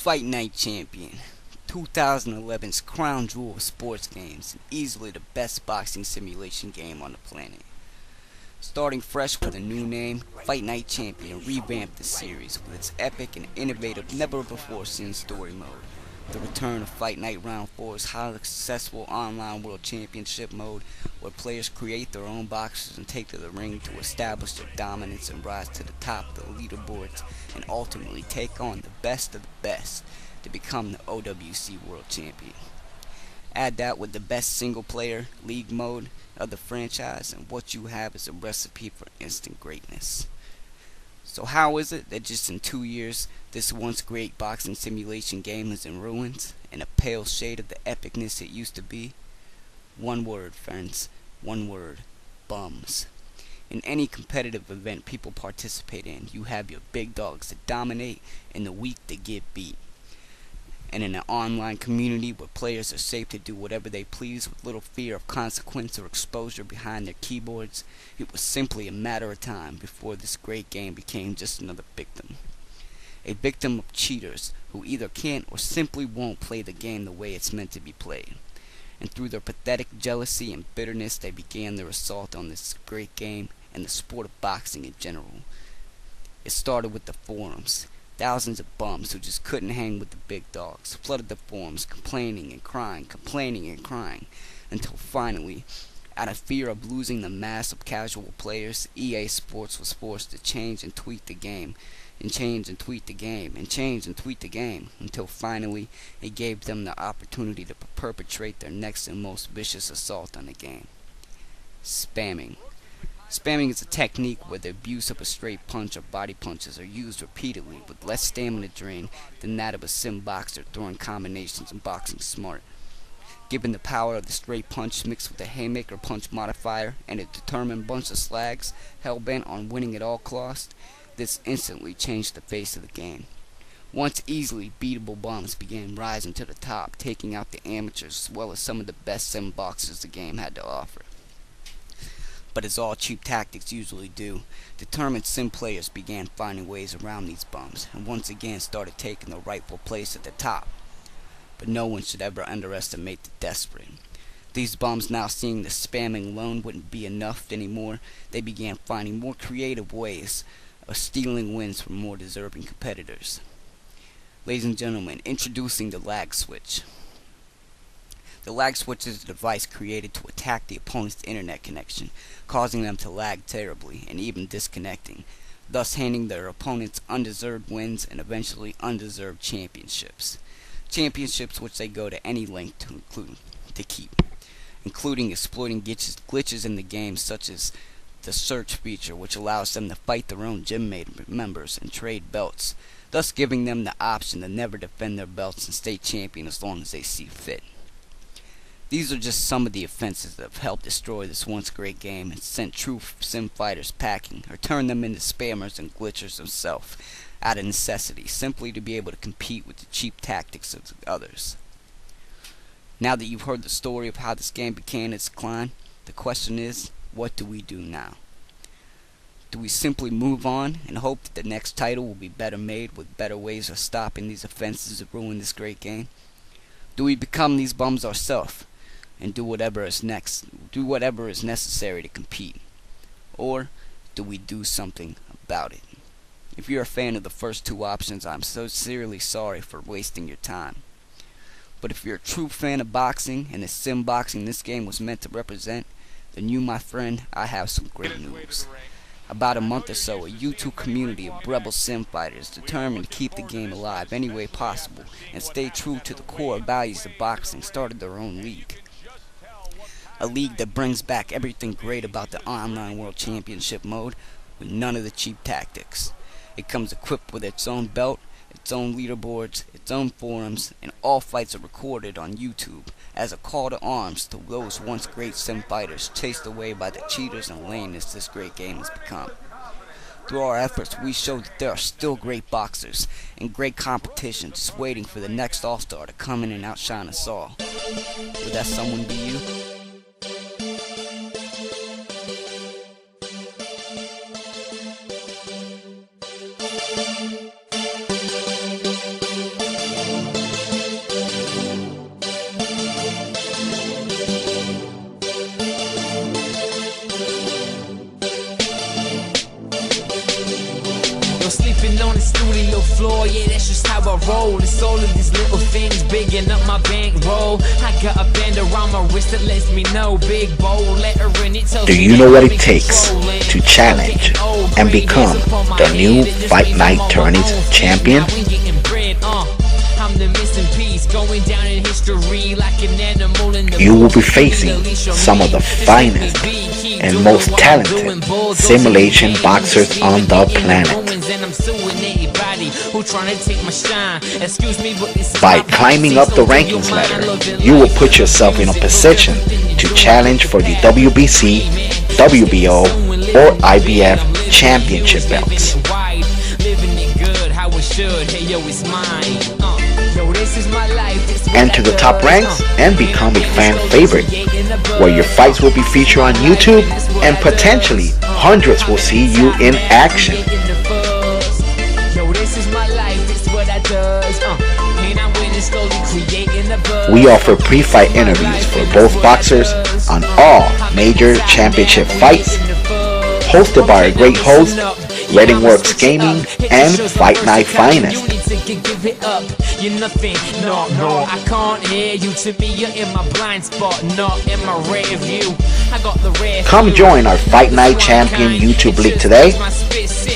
Fight Night Champion, 2011's crown jewel of sports games, and easily the best boxing simulation game on the planet. Starting fresh with a new name, Fight Night Champion revamped the series with its epic and innovative, never-before-seen story mode. The return of Fight Night Round 4's highly successful online world championship mode, where players create their own boxers and take to the ring to establish their dominance and rise to the top of the leaderboards and ultimately take on the best of the best to become the OWC World Champion. Add that with the best single-player league mode of the franchise, and what you have is a recipe for instant greatness. So how is it that just in 2 years, this once great boxing simulation game is in ruins, and a pale shade of the epicness it used to be? One word, friends. One word. Bums. In any competitive event people participate in, you have your big dogs that dominate and the weak that get beat. And in an online community where players are safe to do whatever they please with little fear of consequence or exposure behind their keyboards, it was simply a matter of time before this great game became just another victim. A victim of cheaters who either can't or simply won't play the game the way it's meant to be played. And through their pathetic jealousy and bitterness, they began their assault on this great game and the sport of boxing in general. It started with the forums. Thousands of bums who just couldn't hang with the big dogs flooded the forums, complaining and crying, until finally, out of fear of losing the mass of casual players, EA Sports was forced to change and tweak the game, until finally it gave them the opportunity to perpetrate their next and most vicious assault on the game. Spamming. Spamming is a technique where the abuse of a straight punch or body punches are used repeatedly with less stamina drain than that of a sim boxer throwing combinations and boxing smart. Given the power of the straight punch mixed with the haymaker punch modifier and a determined bunch of slags hell-bent on winning at all costs, this instantly changed the face of the game. Once easily beatable bums began rising to the top, taking out the amateurs as well as some of the best sim boxers the game had to offer. But as all cheap tactics usually do, determined sim players began finding ways around these bums, and once again started taking the rightful place at the top. But no one should ever underestimate the desperate. These bums, now seeing the spamming alone wouldn't be enough anymore, they began finding more creative ways of stealing wins from more deserving competitors. Ladies and gentlemen, introducing the lag switch. The lag switch is a device created to attack the opponent's internet connection, causing them to lag terribly and even disconnecting, thus handing their opponents undeserved wins and eventually undeserved championships. Championships which they go to any length to keep, including exploiting glitches in the game such as the search feature, which allows them to fight their own gym members and trade belts, thus giving them the option to never defend their belts and stay champion as long as they see fit. These are just some of the offenses that have helped destroy this once great game and sent true sim fighters packing, or turned them into spammers and glitchers themselves, out of necessity, simply to be able to compete with the cheap tactics of others. Now that you've heard the story of how this game began its decline, the question is, what do we do now? Do we simply move on and hope that the next title will be better made with better ways of stopping these offenses that ruin this great game? Do we become these bums ourselves and do whatever is necessary to compete? Or do we do something about it? If you're a fan of the first two options, I'm sincerely sorry for wasting your time. But if you're a true fan of boxing and the sim boxing this game was meant to represent, then you, my friend, I have some great news. About a month or so, a YouTube community of rebel sim fighters determined to keep the game alive any way possible and stay true to the core values of boxing started their own league. A league that brings back everything great about the online world championship mode with none of the cheap tactics. It comes equipped with its own belt, its own leaderboards, its own forums, and all fights are recorded on YouTube as a call to arms to those once great sim fighters chased away by the cheaters and lameness this great game has become. Through our efforts, we showed that there are still great boxers and great competition just waiting for the next all-star to come in and outshine us all. Would that someone be you? studio floor, yeah, that's just how I roll. It's all of these little things bigging up my bankroll. I got a band around my wrist that lets me know, big bold letter in it tells me. Do you know what it takes to challenge and become the new Fight Night Tourneys champion? You will be facing some of the finest and most talented simulation boxers on the planet. By climbing up the rankings ladder, you will put yourself in a position to challenge for the WBC, WBO, or IBF championship belts. Enter the top ranks and become a fan favorite, where your fights will be featured on YouTube and potentially hundreds will see you in action. We offer pre-fight interviews for both boxers on all major championship fights, hosted by our great host, Reddingworks Gaming and Fight Night Finest. I can't hear you. To me, you're in my blind spot, not in my rear view. Come join our Fight Night Champion YouTube League today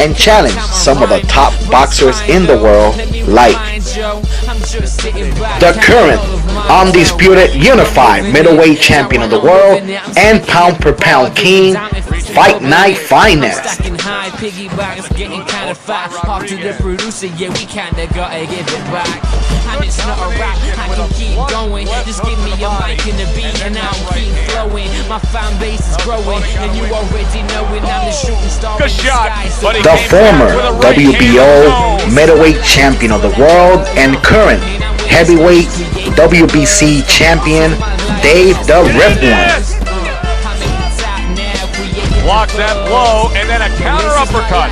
and challenge some of the top boxers in the world, like the current undisputed unified middleweight champion of the world and pound per pound king, Fight Night Finest. Getting kind of fat after the producer, yeah, we kinda gotta give it back. And it's not a rap, I can keep going. Just give me a mic and a beat and I'll keep flowing. My fan base is growing, and you already know it. I'm the shooting star. Good shot, buddy. The former WBO middleweight champion of the world and current heavyweight WBC champion, Dave the Rip One. Blocks that blow, and then a counter uppercut.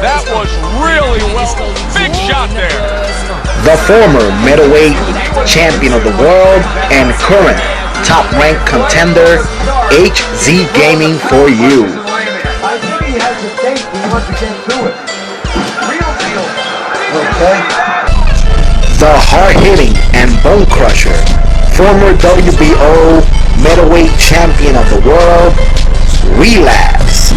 That was really well. Big shot there. The former middleweight champion of the world and current top-ranked contender, HZ Gaming for you. I think he has the tape. He must have came through it. Real deal. Okay. The hard-hitting and bone crusher, former WBO middleweight champion of the world, Relapse.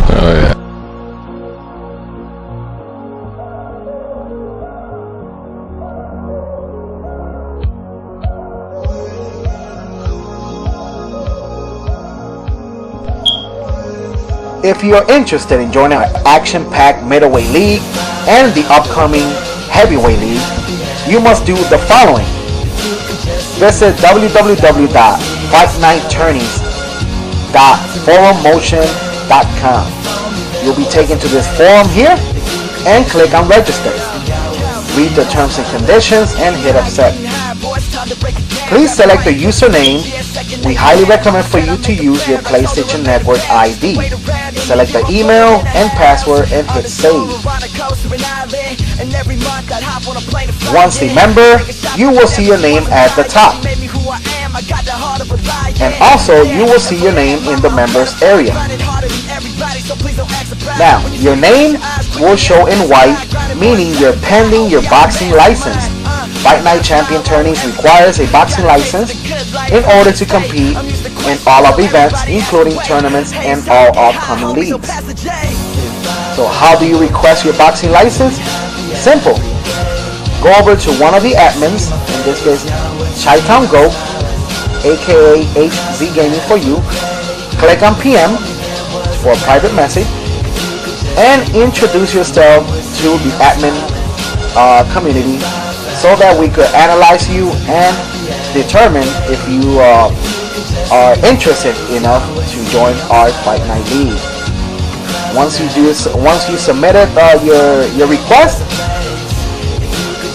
Oh yeah. If you are interested in joining our action-packed middleweight league and the upcoming heavyweight league, you must do the following. Visit www.fightnighttourneys.forummotion.com. You'll be taken to this forum here and click on register. Read the terms and conditions and hit accept. Please select the username. We highly recommend for you to use your PlayStation Network ID. Select the email and password and hit save. Once a member, you will see your name at the top. And also, you will see your name in the members area. Now, your name will show in white, meaning you're pending your boxing license. Fight Night Champion Tourneys requires a boxing license in order to compete in all of events, including tournaments and all upcoming leagues. So how do you request your boxing license? Simple. Go over to one of the admins, in this case, Chi-Town Go, aka HZ Gaming for you. Click on PM for a private message and introduce yourself to the admin community, so that we could analyze you and determine if you are interested enough to join our Fight Night League. Once you submitted your request,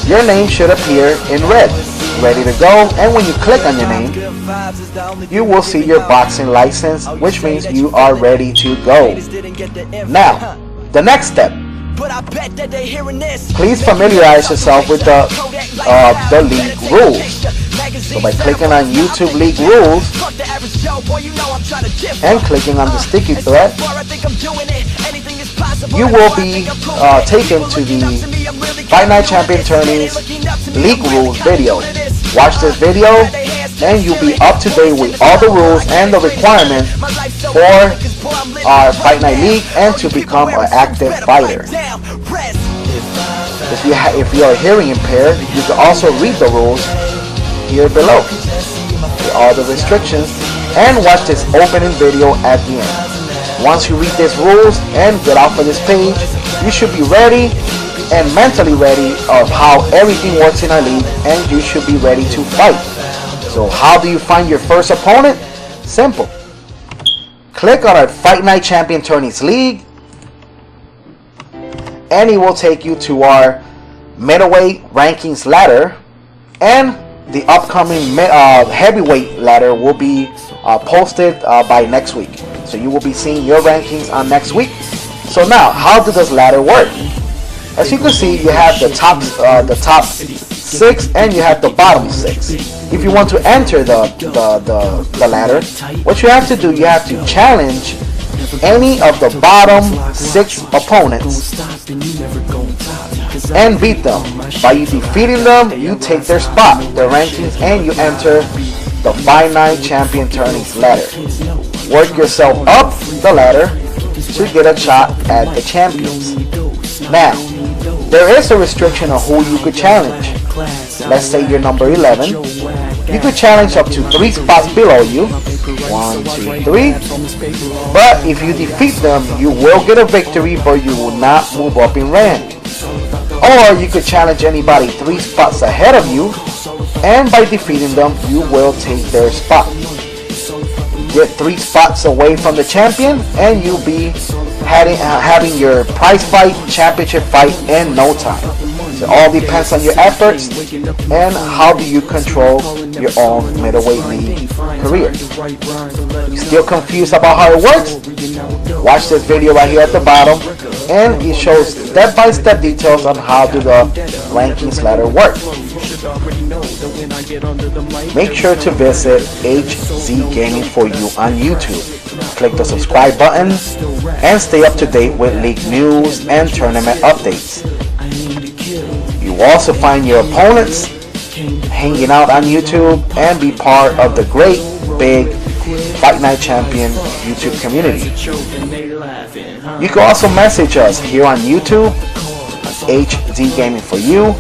your name should appear in red, ready to go. And when you click on your name, you will see your boxing license, which means you are ready to go. Now, the next step. Please familiarize yourself with the league rules. So by clicking on YouTube League Rules and clicking on the sticky thread, you will be taken to the Fight Night Champion Tourneys League Rules video. Watch this video and you'll be up to date with all the rules and the requirements for our Fight Night League and to become an active fighter. If you are hearing impaired, you can also read the rules here below with all the restrictions and watch this opening video at the end. Once you read these rules and get off of this page, you should be ready and mentally ready of how everything works in our league, and you should be ready to fight. So how do you find your first opponent? Simple. Click on our Fight Night Champion Tourneys League and it will take you to our middleweight rankings ladder, and the upcoming heavyweight ladder will be posted by next week. So you will be seeing your rankings on next week. So now, how does this ladder work? As you can see, you have the top 6 and you have the bottom 6. If you want to enter the ladder, what you have to do, you have to challenge any of the bottom 6 opponents and beat them. By you defeating them, you take their spot, their rankings, and you enter the Fight Night Champion Tourneys ladder. Work yourself up the ladder to get a shot at the champions. Now, there is a restriction on who you could challenge. Let's say you're number 11. You could challenge up to 3 spots below you. 1, 2, 3. But if you defeat them, you will get a victory, but you will not move up in rank. Or you could challenge anybody 3 spots ahead of you, and by defeating them, you will take their spot. Get 3 spots away from the champion, and you'll be having your prize fight, championship fight in no time. So it all depends on your efforts and how do you control your own middleweight league career. Still confused about how it works? Watch this video right here at the bottom, and it shows step-by-step details on how do the rankings ladder work. Make sure to visit HZ Gaming for You on YouTube. Click the subscribe button and stay up to date with league news and tournament updates. You will also find your opponents hanging out on YouTube and be part of the great big Fight Night Champion YouTube community. You can also message us here on YouTube, HZ Gaming for You,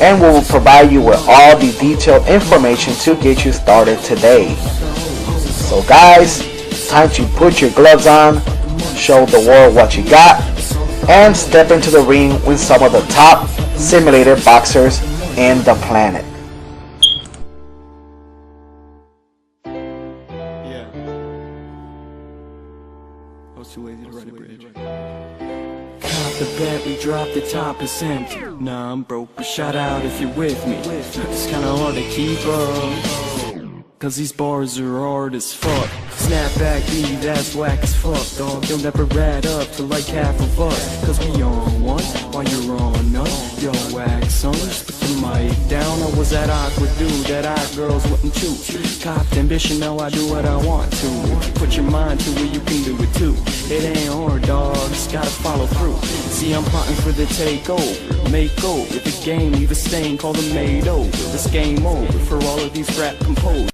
and we will provide you with all the detailed information to get you started today. So guys, it's time to put your gloves on, show the world what you got, and step into the ring with some of the top simulator boxers in the planet. Yeah. I was too lazy to write a bridge. Cop the bet, we dropped the top, it's empty. Nah, I'm broke, but shout out if you're with me. It's kinda hard to keep up, cause these bars are hard as fuck. Snapback B, that's whack as fuck, dog. They'll never add up to like half of us, cause we on one while you're on none. Yo, wax son, just put the mic down. I was that awkward dude that girls wouldn't choose. Copped ambition, now I do what I want to. If you put your mind to it, you can do it too. It ain't hard, dog, just gotta follow through. See, I'm plotting for the takeover, make over the game, leave a stain, call them made over. This game over for all of these rap composers.